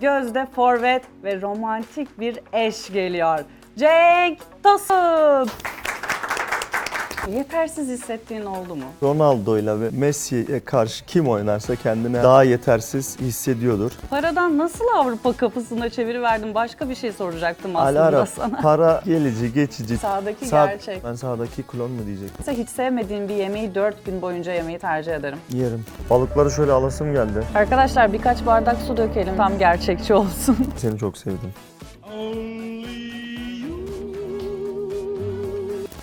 gözde forvet ve romantik bir eş geliyor. Cenk Tosun! Yetersiz hissettiğin oldu mu? Ronaldo'yla ve Messi'ye karşı kim oynarsa kendine daha yetersiz hissediyordur. Paradan nasıl Avrupa kapısına çeviriverdim? Başka bir şey soracaktım aslında Alara, sana. para gelici, geçici. Sağdaki gerçek. Ben sağdaki klon mu diyecektim? Mesela hiç sevmediğim bir yemeği 4 gün boyunca yemeyi tercih ederim. Yerim. Balıkları şöyle alasım geldi. Arkadaşlar birkaç bardak su dökelim. Tam gerçekçi olsun. Seni çok sevdim.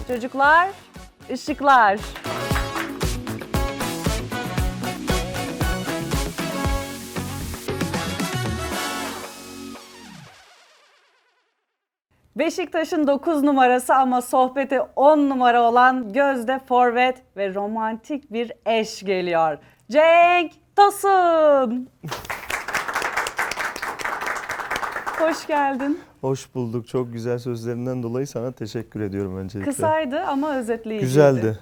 Çocuklar, ışıklar. Beşiktaş'ın 9 numarası ama sohbeti 10 numara olan gözde forvet ve romantik bir eş geliyor. Cenk Tosun! Hoş geldin. Hoş bulduk. Çok güzel sözlerinden dolayı sana teşekkür ediyorum öncelikle. Kısaydı ama özetleyiciydi. Güzeldi.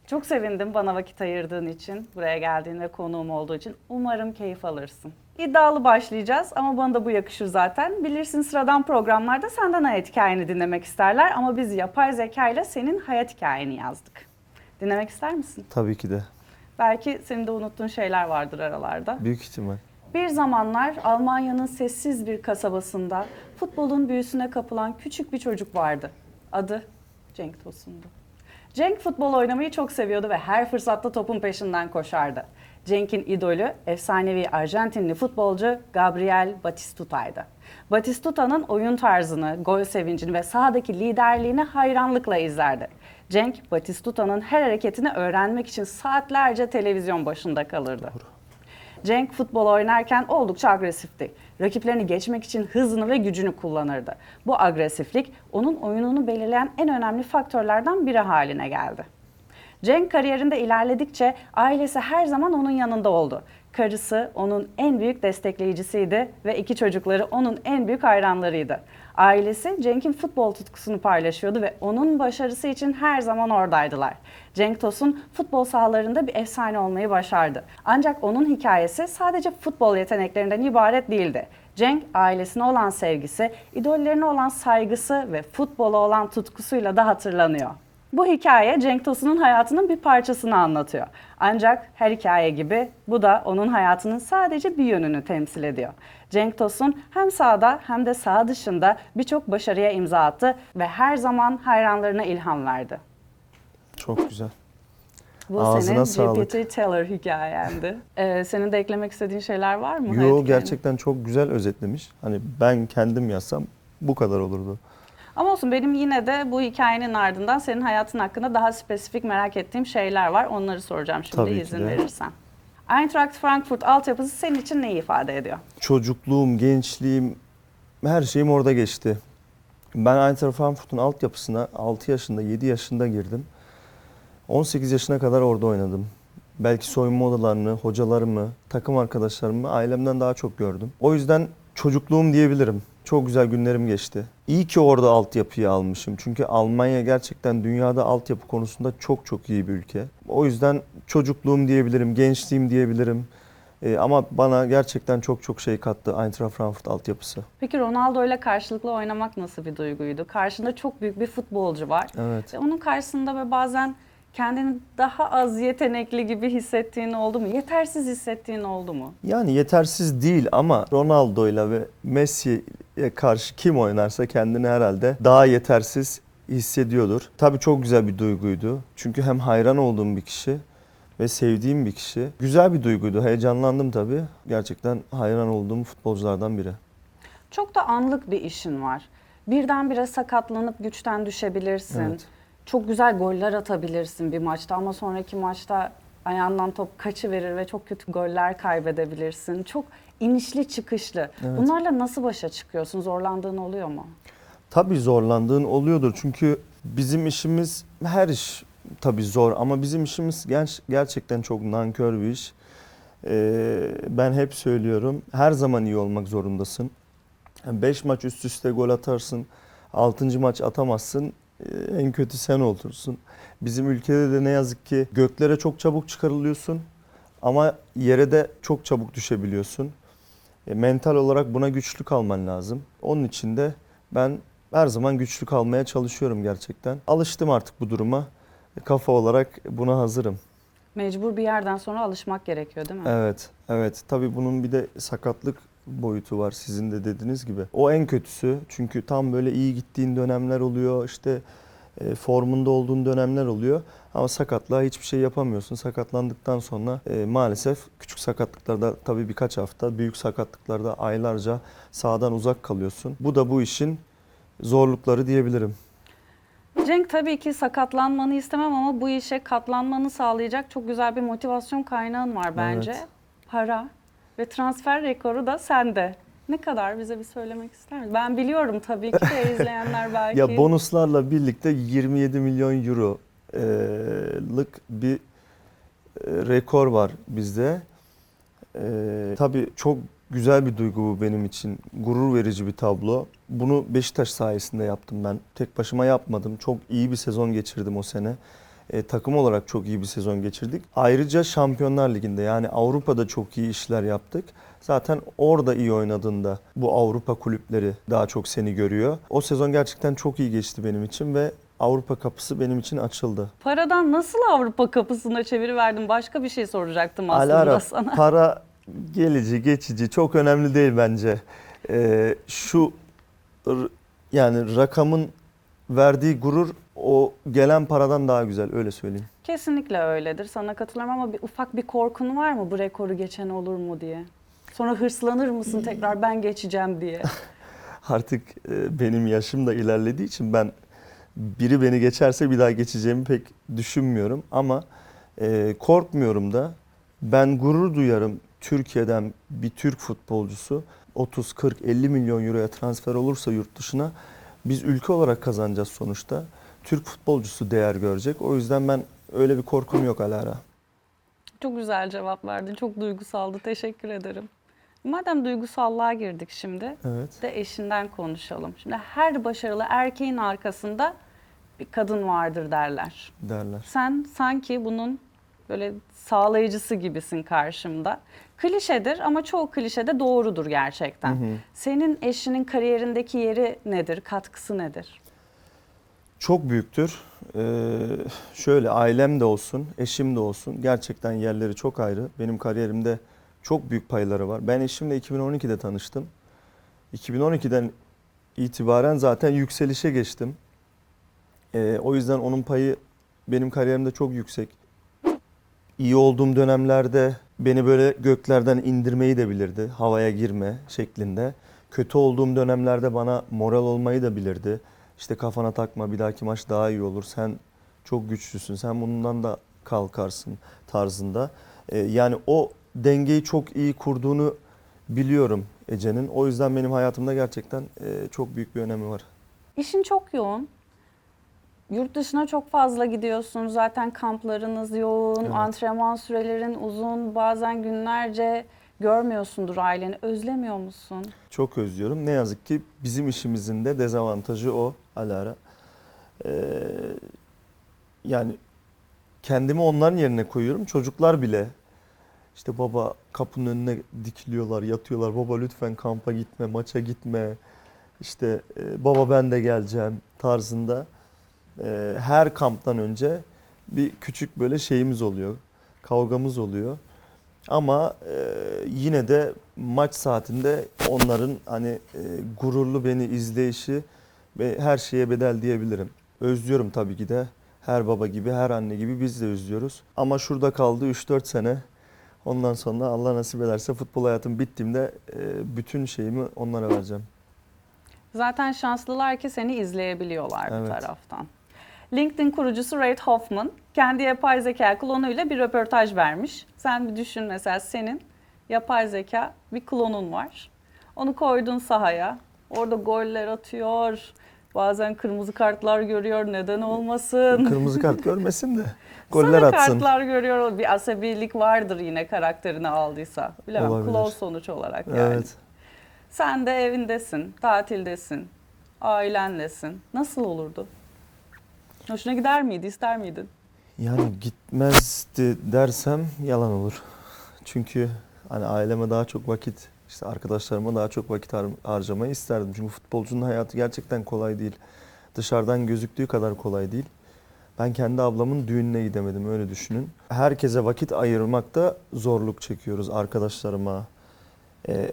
Çok sevindim bana vakit ayırdığın için, buraya geldiğin ve konuğum olduğu için. Umarım keyif alırsın. İddialı başlayacağız ama bana da bu yakışır zaten. Bilirsin sıradan programlarda senden hayat hikayeni dinlemek isterler ama biz yapay zeka ile senin hayat hikayeni yazdık. Dinlemek ister misin? Tabii ki de. Belki senin de unuttuğun şeyler vardır aralarda. Büyük ihtimal. Bir zamanlar Almanya'nın sessiz bir kasabasında futbolun büyüsüne kapılan küçük bir çocuk vardı. Adı Cenk Tosun'du. Cenk futbol oynamayı çok seviyordu ve her fırsatta topun peşinden koşardı. Cenk'in idolü efsanevi Arjantinli futbolcu Gabriel Batistuta'ydı. Batistuta'nın oyun tarzını, gol sevincini ve sahadaki liderliğini hayranlıkla izlerdi. Cenk, Batistuta'nın her hareketini öğrenmek için saatlerce televizyon başında kalırdı. Cenk futbol oynarken oldukça agresifti. Rakiplerini geçmek için hızını ve gücünü kullanırdı. Bu agresiflik onun oyununu belirleyen en önemli faktörlerden biri haline geldi. Cenk kariyerinde ilerledikçe ailesi her zaman onun yanında oldu. Karısı onun en büyük destekleyicisiydi ve iki çocukları onun en büyük hayranlarıydı. Ailesi Cenk'in futbol tutkusunu paylaşıyordu ve onun başarısı için her zaman oradaydılar. Cenk Tosun futbol sahalarında bir efsane olmayı başardı. Ancak onun hikayesi sadece futbol yeteneklerinden ibaret değildi. Cenk ailesine olan sevgisi, idollerine olan saygısı ve futbola olan tutkusuyla da hatırlanıyor. Bu hikaye Cenk Tosun'un hayatının bir parçasını anlatıyor. Ancak her hikaye gibi bu da onun hayatının sadece bir yönünü temsil ediyor. Cenk Tosun hem sahada hem de saha dışında birçok başarıya imza attı ve her zaman hayranlarına ilham verdi. Çok güzel. Bu Ağzına senin sağlık. GPT Teller hikayendi. Senin de eklemek istediğin şeyler var mı? Yo, gerçekten çok güzel özetlemiş. Hani ben kendim yazsam bu kadar olurdu. Ama olsun, benim yine de bu hikayenin ardından senin hayatın hakkında daha spesifik merak ettiğim şeyler var. Onları soracağım şimdi Tabii ki izin de. verirsen. Eintracht Frankfurt altyapısı senin için neyi ifade ediyor? Çocukluğum, gençliğim, her şeyim orada geçti. Ben Eintracht Frankfurt'un altyapısına 6 yaşında, 7 yaşında girdim. 18 yaşına kadar orada oynadım. Belki soyunma odalarını, hocalarımı, takım arkadaşlarımı ailemden daha çok gördüm. O yüzden çocukluğum diyebilirim. Çok güzel günlerim geçti. İyi ki orada altyapıyı almışım. Çünkü Almanya gerçekten dünyada altyapı konusunda çok çok iyi bir ülke. O yüzden çocukluğum diyebilirim, gençliğim diyebilirim. Ama bana gerçekten çok çok şey kattı Eintracht Frankfurt altyapısı. Peki Ronaldo ile karşılıklı oynamak nasıl bir duyguydu? Karşında çok büyük bir futbolcu var. Evet. Ve onun karşısında ve bazen kendini daha az yetenekli gibi hissettiğin oldu mu? Yetersiz hissettiğin oldu mu? Yani yetersiz değil ama Ronaldo'yla ve Messi'ye karşı kim oynarsa kendini herhalde daha yetersiz hissediyordur. Tabii çok güzel bir duyguydu. Çünkü hem hayran olduğum bir kişi ve sevdiğim bir kişi. Güzel bir duyguydu. Heyecanlandım tabii. Gerçekten hayran olduğum futbolculardan biri. Çok da anlık bir işin var. Birdenbire sakatlanıp güçten düşebilirsin. Evet. Çok güzel goller atabilirsin bir maçta ama sonraki maçta ayağından top kaçıverir ve çok kötü goller kaybedebilirsin. Çok inişli çıkışlı. Evet. Bunlarla nasıl başa çıkıyorsun? Zorlandığın oluyor mu? Tabii zorlandığın oluyordur. Çünkü bizim işimiz, her iş tabii zor ama bizim işimiz gerçekten çok nankör bir iş. Ben hep söylüyorum, her zaman iyi olmak zorundasın. 5 maç üst üste gol atarsın, 6. maç atamazsın, en kötü sen olursun. Bizim ülkede de ne yazık ki göklere çok çabuk çıkarılıyorsun ama yere de çok çabuk düşebiliyorsun. Mental olarak buna güçlü kalman lazım. Onun için de ben her zaman güçlü kalmaya çalışıyorum gerçekten. Alıştım artık bu duruma. Kafa olarak buna hazırım. Mecbur bir yerden sonra alışmak gerekiyor değil mi? Evet, evet. Tabii bunun bir de sakatlık boyutu var sizin de dediğiniz gibi. O en kötüsü çünkü tam böyle iyi gittiğin dönemler oluyor, işte formunda olduğun dönemler oluyor. Ama sakatlığa hiçbir şey yapamıyorsun. Sakatlandıktan sonra maalesef küçük sakatlıklarda tabii birkaç hafta, büyük sakatlıklarda aylarca sahadan uzak kalıyorsun. Bu da bu işin zorlukları diyebilirim. Cenk, tabii ki sakatlanmanı istemem ama bu işe katlanmanı sağlayacak çok güzel bir motivasyon kaynağın var bence. Evet. Para ve transfer rekoru da sende. Ne kadar, bize bir söylemek ister misin? Ben biliyorum tabii ki de, izleyenler belki. Ya bonuslarla birlikte 27 milyon euro'lık bir rekor var bizde. Tabii çok güzel bir duygu bu benim için. Gurur verici bir tablo. Bunu Beşiktaş sayesinde yaptım ben. Tek başıma yapmadım. Çok iyi bir sezon geçirdim o sene. Takım olarak çok iyi bir sezon geçirdik. Ayrıca Şampiyonlar Ligi'nde, yani Avrupa'da çok iyi işler yaptık. Zaten orada iyi oynadığında bu Avrupa kulüpleri daha çok seni görüyor. O sezon gerçekten çok iyi geçti benim için ve Avrupa kapısı benim için açıldı. Paradan nasıl Avrupa kapısına çeviriverdin? Başka bir şey soracaktım aslında Alara, sana. para gelici, geçici, çok önemli değil bence. Şu yani rakamın verdiği gurur o gelen paradan daha güzel, öyle söyleyeyim. Kesinlikle öyledir. Sana katılıyorum ama ufak bir korkun var mı, bu rekoru geçen olur mu diye? Sonra hırslanır mısın tekrar, ben geçeceğim diye? Artık benim yaşım da ilerlediği için ben biri beni geçerse bir daha geçeceğimi pek düşünmüyorum. Ama korkmuyorum da. Ben gurur duyarım, Türkiye'den bir Türk futbolcusu 30, 40, 50 milyon euroya transfer olursa yurt dışına, biz ülke olarak kazanacağız sonuçta. Türk futbolcusu değer görecek. O yüzden ben öyle bir korkum yok Alara. Çok güzel cevap verdin. Çok duygusaldı. Teşekkür ederim. Madem duygusallığa girdik şimdi, Evet, de eşinden konuşalım. Şimdi her başarılı erkeğin arkasında bir kadın vardır derler. derler. Sen sanki bunun böyle sağlayıcısı gibisin karşımda. Klişedir ama çoğu klişe de doğrudur gerçekten. Hı hı. Senin eşinin kariyerindeki yeri nedir? Katkısı nedir? Çok büyüktür. Şöyle, ailem de olsun, eşim de olsun, gerçekten yerleri çok ayrı. Benim kariyerimde çok büyük payları var. Ben eşimle 2012'de tanıştım. 2012'den itibaren zaten yükselişe geçtim. O yüzden onun payı benim kariyerimde çok yüksek. İyi olduğum dönemlerde beni böyle göklerden indirmeyi de bilirdi. Havaya girme şeklinde. Kötü olduğum dönemlerde bana moral olmayı da bilirdi. İşte kafana takma, bir dahaki maç daha iyi olur. Sen çok güçlüsün, sen bundan da kalkarsın tarzında. Yani o dengeyi çok iyi kurduğunu biliyorum Ece'nin. O yüzden benim hayatımda gerçekten çok büyük bir önemi var. İşin çok yoğun. Yurt dışına çok fazla gidiyorsun. Zaten kamplarınız yoğun, Evet. antrenman sürelerin uzun. Bazen günlerce görmüyorsundur aileni. Özlemiyor musun? Çok özlüyorum. Ne yazık ki bizim işimizin de dezavantajı o Alara. Ee, Yani kendimi onların yerine koyuyorum. Çocuklar bile işte baba, kapının önüne dikiliyorlar, yatıyorlar. Baba lütfen kampa gitme, maça gitme. İşte baba ben de geleceğim tarzında. Her kamptan önce bir küçük böyle şeyimiz oluyor. Kavgamız oluyor. Ama yine de maç saatinde onların hani gururlu beni izleyişi ve her şeye bedel diyebilirim. Özlüyorum tabii ki de. Her baba gibi, her anne gibi biz de özlüyoruz. Ama şurada kaldı 3-4 sene. Ondan sonra Allah nasip ederse futbol hayatım bittiğimde bütün şeyimi onlara vereceğim. Zaten şanslılar ki seni izleyebiliyorlar bu Evet. taraftan. LinkedIn kurucusu Reid Hoffman kendi yapay zeka klonuyla bir röportaj vermiş. Sen bir düşün, mesela senin yapay zeka bir klonun var. Onu koydun sahaya. Orada goller atıyor. Bazen kırmızı kartlar görüyor. Neden olmasın? Kırmızı kart görmesin de goller Sarı atsın. kartlar görüyor. Bir asabilik vardır yine karakterini aldıysa. Bilemem. Olabilir. Klon sonuç olarak yani. Evet. Sen de evindesin, tatildesin, ailenlesin. Nasıl olurdu? Hoşuna gider miydi, ister miydin? Yani gitmezdi dersem yalan olur. Çünkü hani aileme daha çok vakit İşte arkadaşlarıma daha çok vakit harcamayı isterdim. Çünkü futbolcunun hayatı gerçekten kolay değil. Dışarıdan gözüktüğü kadar kolay değil. Ben kendi ablamın düğününe gidemedim, öyle düşünün. Herkese vakit ayırmakta zorluk çekiyoruz, arkadaşlarıma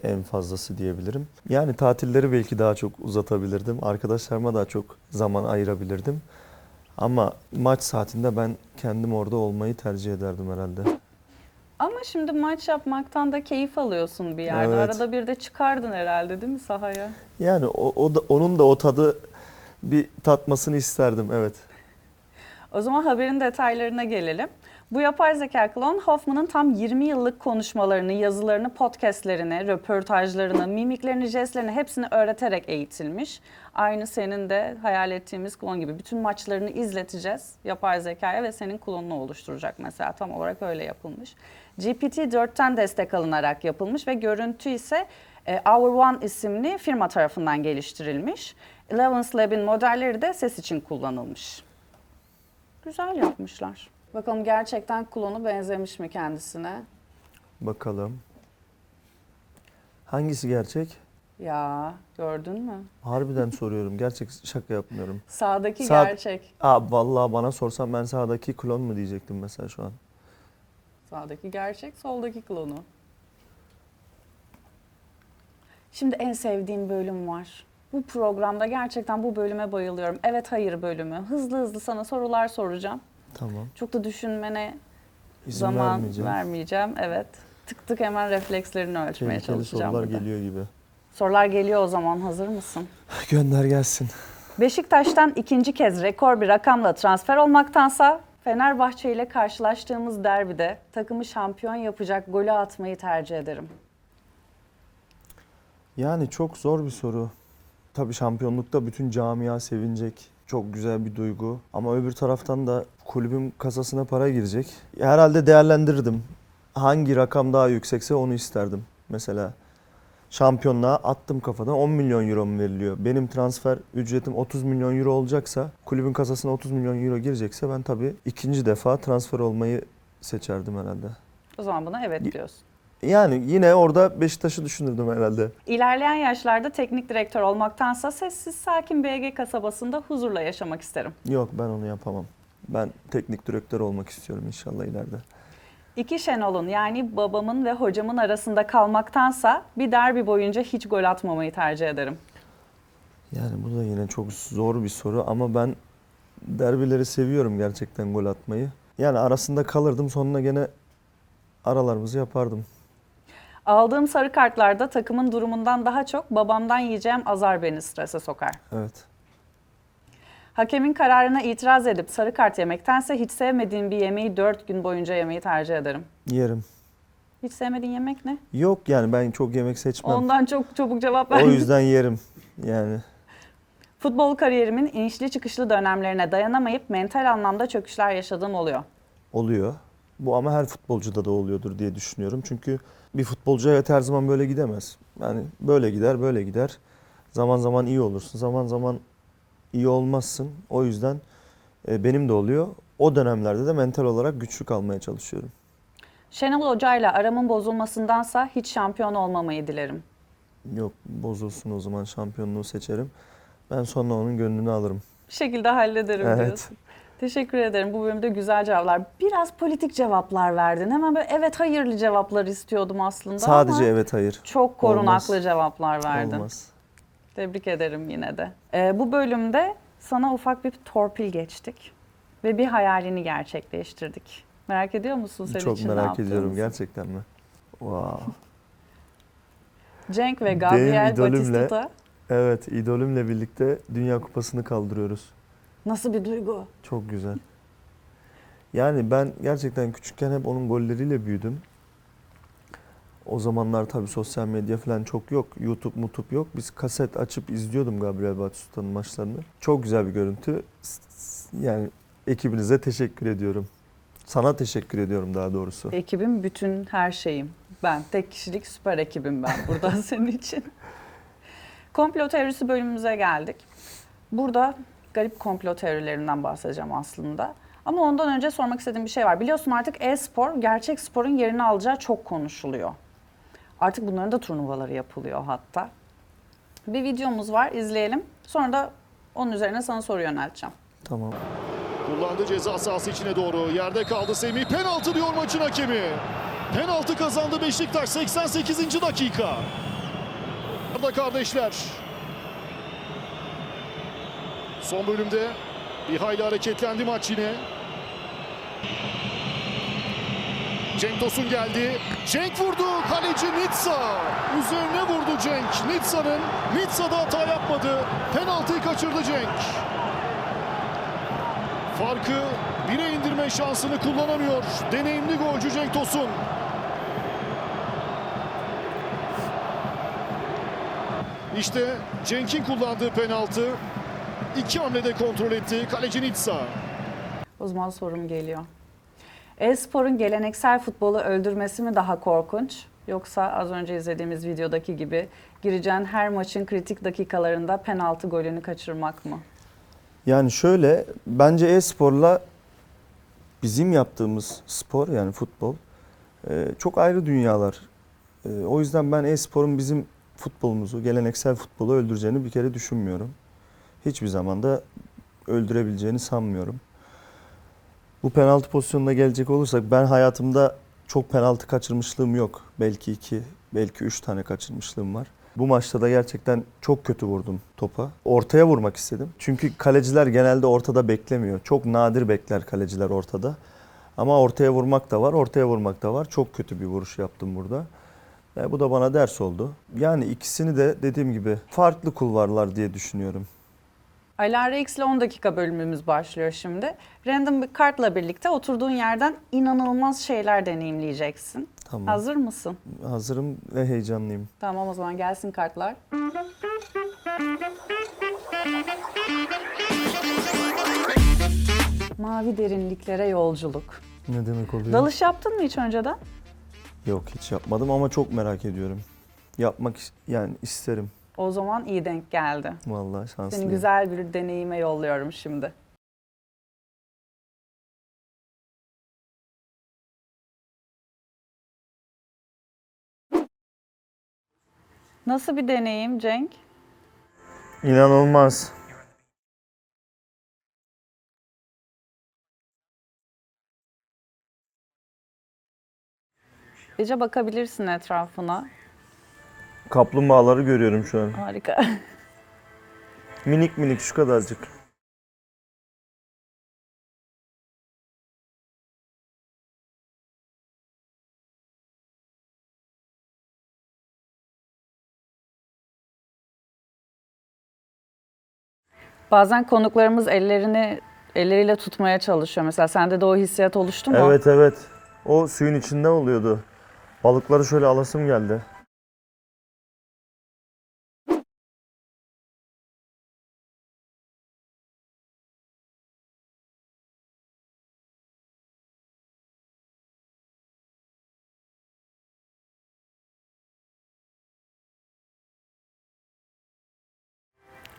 en fazlası diyebilirim. Yani tatilleri belki daha çok uzatabilirdim. Arkadaşlarıma daha çok zaman ayırabilirdim. Ama maç saatinde ben kendim orada olmayı tercih ederdim herhalde. Ama şimdi maç yapmaktan da keyif alıyorsun bir yerde. Evet. Arada bir de çıkardın herhalde değil mi sahaya? Yani onun da o tadı bir tatmasını isterdim, evet. O zaman haberin detaylarına gelelim. Bu yapay zeka klon Hoffman'ın tam 20 yıllık konuşmalarını, yazılarını, podcastlerini, röportajlarını, mimiklerini, jestlerini hepsini öğreterek eğitilmiş. Aynı senin de hayal ettiğimiz klon gibi. Bütün maçlarını izleteceğiz yapay zekaya ve senin klonunu oluşturacak mesela. Tam olarak öyle yapılmış. GPT-4'ten destek alınarak yapılmış ve görüntü ise Our One isimli firma tarafından geliştirilmiş. Elevens Lab'in modelleri de ses için kullanılmış. Güzel yapmışlar. Bakalım gerçekten klonu benzemiş mi kendisine? Bakalım. Hangisi gerçek? Ya gördün mü? Harbiden soruyorum. Gerçek, şaka yapmıyorum. Sağdaki Sağ- gerçek. Vallahi bana sorsan ben sağdaki klon mu diyecektim mesela şu an. Sağdaki gerçek, soldaki klonu. Şimdi en sevdiğim bölüm var. Bu programda gerçekten bu bölüme bayılıyorum. Evet hayır bölümü. Hızlı hızlı sana sorular soracağım. Tamam. Çok da düşünmene İzin zaman vermeyeceğim. vermeyeceğim. Evet. Tık tık hemen reflekslerini ölçmeye Tehlikeli çalışacağım sorular burada. geliyor gibi. Sorular geliyor o zaman. Hazır mısın? Gönder gelsin. Beşiktaş'tan ikinci kez rekor bir rakamla transfer olmaktansa Fenerbahçe ile karşılaştığımız derbide takımı şampiyon yapacak golü atmayı tercih ederim. Yani çok zor bir soru. Tabii şampiyonlukta bütün camia sevinecek. Çok güzel bir duygu. Ama öbür taraftan da kulübün kasasına para girecek. Herhalde değerlendirdim. Hangi rakam daha yüksekse onu isterdim. Mesela şampiyonluğa attım kafadan 10 milyon euro mu veriliyor? Benim transfer ücretim 30 milyon euro olacaksa, kulübün kasasına 30 milyon euro girecekse ben tabii ikinci defa transfer olmayı seçerdim herhalde. O zaman buna evet diyorsun. Yani yine orada Beşiktaş'ı düşünürdüm herhalde. İlerleyen yaşlarda teknik direktör olmaktansa sessiz sakin bir Ege kasabasında huzurla yaşamak isterim. Yok, ben onu yapamam. Ben teknik direktör olmak istiyorum inşallah ileride. İki Şenol'un yani babamın ve hocamın arasında kalmaktansa bir derbi boyunca hiç gol atmamayı tercih ederim. Yani bu da yine çok zor bir soru ama ben derbileri seviyorum gerçekten, gol atmayı. Yani arasında kalırdım, sonuna gene aralarımızı yapardım. Aldığım sarı kartlarda takımın durumundan daha çok babamdan yiyeceğim azar beni strese sokar. Evet. Hakemin kararına itiraz edip sarı kart yemektense hiç sevmediğim bir yemeği 4 gün boyunca yemeyi tercih ederim. Yerim. Hiç sevmediğin yemek ne? Yok yani ben çok yemek seçmem. Ondan çok çabuk cevap O verdin. yüzden yerim. Yani Futbol kariyerimin inişli çıkışlı dönemlerine dayanamayıp mental anlamda çöküşler yaşadığım oluyor. oluyor. Bu ama her futbolcuda da oluyordur diye düşünüyorum. Çünkü bir futbolcu hayat her zaman böyle gidemez. Yani böyle gider, böyle gider. Zaman zaman iyi olursun, zaman zaman iyi olmazsın. O yüzden benim de oluyor. O dönemlerde de mental olarak güçlü kalmaya çalışıyorum. Şenol Hoca ile aramın bozulmasındansa hiç şampiyon olmamayı dilerim. Yok, bozulsun, o zaman şampiyonluğu seçerim. Ben sonra onun gönlünü alırım. Bir şekilde hallederim Evet. diyorsun. Teşekkür ederim. Bu bölümde güzel cevaplar. Biraz politik cevaplar verdin. Hemen böyle evet hayırlı cevaplar istiyordum aslında Sadece ama evet hayır. çok korunaklı Olmaz. cevaplar verdin. Olmaz. Tebrik ederim yine de. Bu bölümde sana ufak bir torpil geçtik ve bir hayalini gerçekleştirdik. Merak ediyor musun senin Çok için ne merak ediyorum, yaptığımızı? gerçekten mi? Wow. Cenk ve Benim Gabriel idolümle- Batistuta. Evet, idolümle birlikte Dünya Kupası'nı kaldırıyoruz. Nasıl bir duygu? Çok güzel. Yani ben gerçekten küçükken hep onun golleriyle büyüdüm. O zamanlar tabii sosyal medya falan çok yok. YouTube yok. Biz kaset açıp izliyordum Gabriel Batistuta'nın maçlarını. Çok güzel bir görüntü. Yani ekibinize teşekkür ediyorum. Sana teşekkür ediyorum daha doğrusu. Ekibim bütün her şeyim. Ben tek kişilik süper ekibim ben buradan senin için. Komplo teorisi bölümümüze geldik. Burada garip komplo teorilerinden bahsedeceğim aslında. Ama ondan önce sormak istediğim bir şey var. Biliyorsun artık e-spor gerçek sporun yerini alacağı çok konuşuluyor. Artık bunların da turnuvaları yapılıyor hatta. Bir videomuz var, izleyelim. Sonra da onun üzerine sana soru yönelteceğim. Tamam. Kullandı ceza sahası içine doğru. Yerde kaldı Semih. Penaltı diyor maçın hakemi. Penaltı kazandı Beşiktaş 88. dakika. Arda kardeşler. Son bölümde bir hayli hareketlendi maç yine. Cenk Tosun geldi. Cenk vurdu. Kaleci Nitsa. Üzerine vurdu Cenk. Nitsa'da hata yapmadı. Penaltıyı kaçırdı Cenk. Farkı 1'e indirme şansını kullanamıyor. Deneyimli golcü Cenk Tosun. İşte Cenk'in kullandığı penaltı. 2 hamlede kontrol etti kaleci Nitsa. O zaman sorum geliyor. E-sporun geleneksel futbolu öldürmesi mi daha korkunç? Yoksa az önce izlediğimiz videodaki gibi gireceğin her maçın kritik dakikalarında penaltı golünü kaçırmak mı? Yani şöyle, bence e-sporla bizim yaptığımız spor, yani futbol, çok ayrı dünyalar. O yüzden ben e-sporun bizim futbolumuzu, geleneksel futbolu öldüreceğini bir kere düşünmüyorum. Hiçbir zaman da öldürebileceğini sanmıyorum. Bu penaltı pozisyonuna gelecek olursak, ben hayatımda çok penaltı kaçırmışlığım yok. Belki 2, belki 3 tane kaçırmışlığım var. Bu maçta da gerçekten çok kötü vurdum topa. Ortaya vurmak istedim. Çünkü kaleciler genelde ortada beklemiyor. Çok nadir bekler kaleciler ortada. Ama ortaya vurmak da var, ortaya vurmak da var. Çok kötü bir vuruş yaptım burada. Bu da bana ders oldu. Yani ikisini de dediğim gibi farklı kulvarlar diye düşünüyorum. Alara X ile 10 dakika bölümümüz başlıyor şimdi. Random bir kartla birlikte oturduğun yerden inanılmaz şeyler deneyimleyeceksin. Tamam. Hazır mısın? Hazırım ve heyecanlıyım. Tamam, o zaman gelsin kartlar. Mavi derinliklere yolculuk. Ne demek oluyor? Dalış yaptın mı hiç önceden? Yok, hiç yapmadım ama çok merak ediyorum. Yapmak yani isterim. O zaman iyi denk geldi. Vallahi Seni şanslıyım. güzel bir deneyime yolluyorum şimdi. Nasıl bir deneyim Cenk? İnanılmaz. İyice bakabilirsin etrafına. Kaplumbağaları görüyorum şu an. Harika. Minik minik, şu kadarcık. Bazen konuklarımız elleriyle tutmaya çalışıyor. Mesela sende de o hissiyat oluştu mu? Evet evet. O suyun içinde oluyordu. Balıkları şöyle alasım geldi.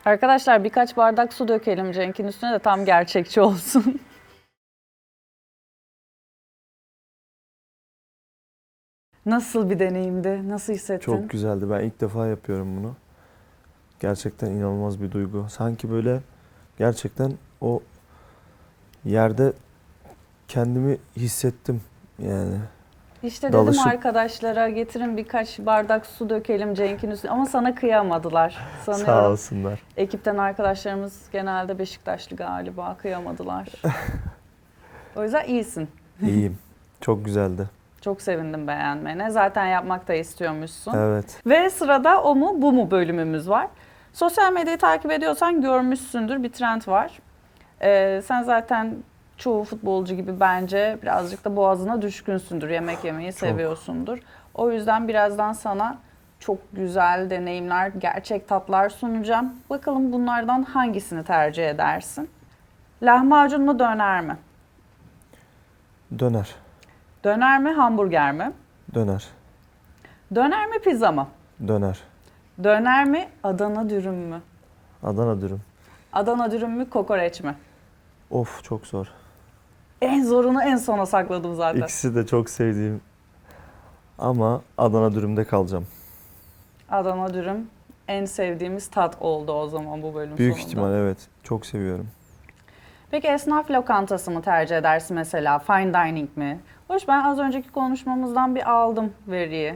Arkadaşlar birkaç bardak su dökelim Cenk'in üstüne de tam gerçekçi olsun. Nasıl bir deneyimdi? Nasıl hissettin? Çok güzeldi. Ben ilk defa yapıyorum bunu. Gerçekten inanılmaz bir duygu. Sanki böyle gerçekten o yerde kendimi hissettim yani. İşte Dalışıp- dedim arkadaşlara getirin birkaç bardak su dökelim Cenk'in üstüne ama sana kıyamadılar. Sanıyorum. Sağ olsunlar. Ekipten arkadaşlarımız genelde Beşiktaşlı galiba, kıyamadılar. O yüzden iyisin. İyiyim. Çok güzeldi. Çok sevindim beğenmene. Zaten yapmak da istiyormuşsun. Evet. Ve sırada o mu bu mu bölümümüz var. Sosyal medyayı takip ediyorsan görmüşsündür, bir trend var. Sen zaten çoğu futbolcu gibi bence birazcık da boğazına düşkünsündür. Yemek yemeyi seviyorsundur. O yüzden birazdan sana çok güzel deneyimler, gerçek tatlar sunacağım. Bakalım bunlardan hangisini tercih edersin? Lahmacun mu, döner mi? Döner. Döner mi, hamburger mi? Döner. Döner mi, pizza mı? Döner. Döner mi, Adana dürüm mü? Adana dürüm. Adana dürüm mü, kokoreç mi? Of, çok zor. En zorunu en sona sakladım zaten. İkisi de çok sevdiğim. Ama Adana dürümde kalacağım. Adana dürüm en sevdiğimiz tat oldu o zaman bu bölüm Büyük sonunda. ihtimal evet. Çok seviyorum. Peki esnaf lokantası mı tercih edersin mesela? Fine dining mi? Hoş, ben az önceki konuşmamızdan bir aldım veriyi.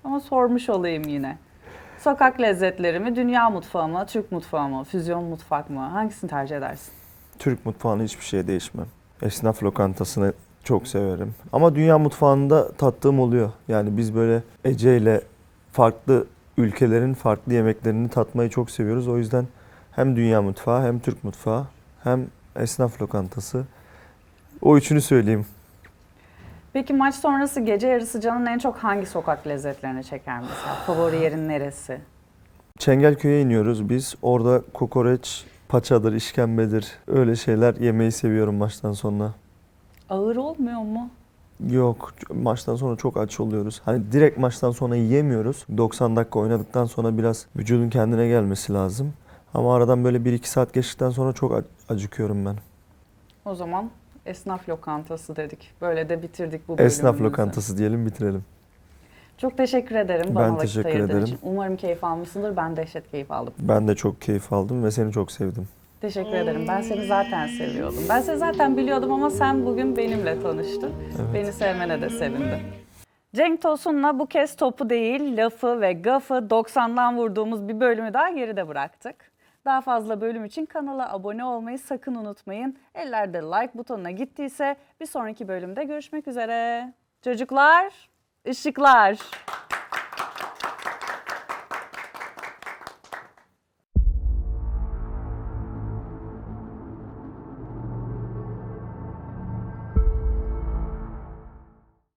Ama sormuş olayım yine. Sokak lezzetleri mi, dünya mutfağı mı, Türk mutfağı mı, füzyon mutfak mı? Hangisini tercih edersin? Türk mutfağını hiçbir şeye değişmem. Esnaf lokantasını çok severim. Ama dünya mutfağında tattığım oluyor. Yani biz böyle Ece ile farklı ülkelerin farklı yemeklerini tatmayı çok seviyoruz. O yüzden hem dünya mutfağı hem Türk mutfağı hem esnaf lokantası. O üçünü söyleyeyim. Peki maç sonrası gece yarısı canın en çok hangi sokak lezzetlerini çeker mesela? Favori yerin neresi? Çengelköy'e iniyoruz biz. Orada kokoreç, paçadır, işkembedir. Öyle şeyler yemeyi seviyorum maçtan sonra. Ağır olmuyor mu? Yok, maçtan sonra çok aç oluyoruz. Hani direkt maçtan sonra yiyemiyoruz. 90 dakika oynadıktan sonra biraz vücudun kendine gelmesi lazım. Ama aradan böyle 1-2 saat geçtikten sonra çok acıkıyorum ben. O zaman esnaf lokantası dedik. Böyle de bitirdik bu bölümümüzü. Esnaf lokantası diyelim, bitirelim. Çok teşekkür ederim Ben bana vakit teşekkür ayırdığın ederim. için. Umarım keyif almışsındır. Ben dehşet keyif aldım. Ben de çok keyif aldım ve seni çok sevdim. Teşekkür ederim. Ben seni zaten seviyordum. Ben seni zaten biliyordum ama sen bugün benimle tanıştın. Evet. Beni sevmene de sevindim. Cenk Tosun'la bu kez topu değil, lafı ve gafı 90'dan vurduğumuz bir bölümü daha geride bıraktık. Daha fazla bölüm için kanala abone olmayı sakın unutmayın. Ellerde like butonuna gittiyse bir sonraki bölümde görüşmek üzere. Çocuklar, ışıklar.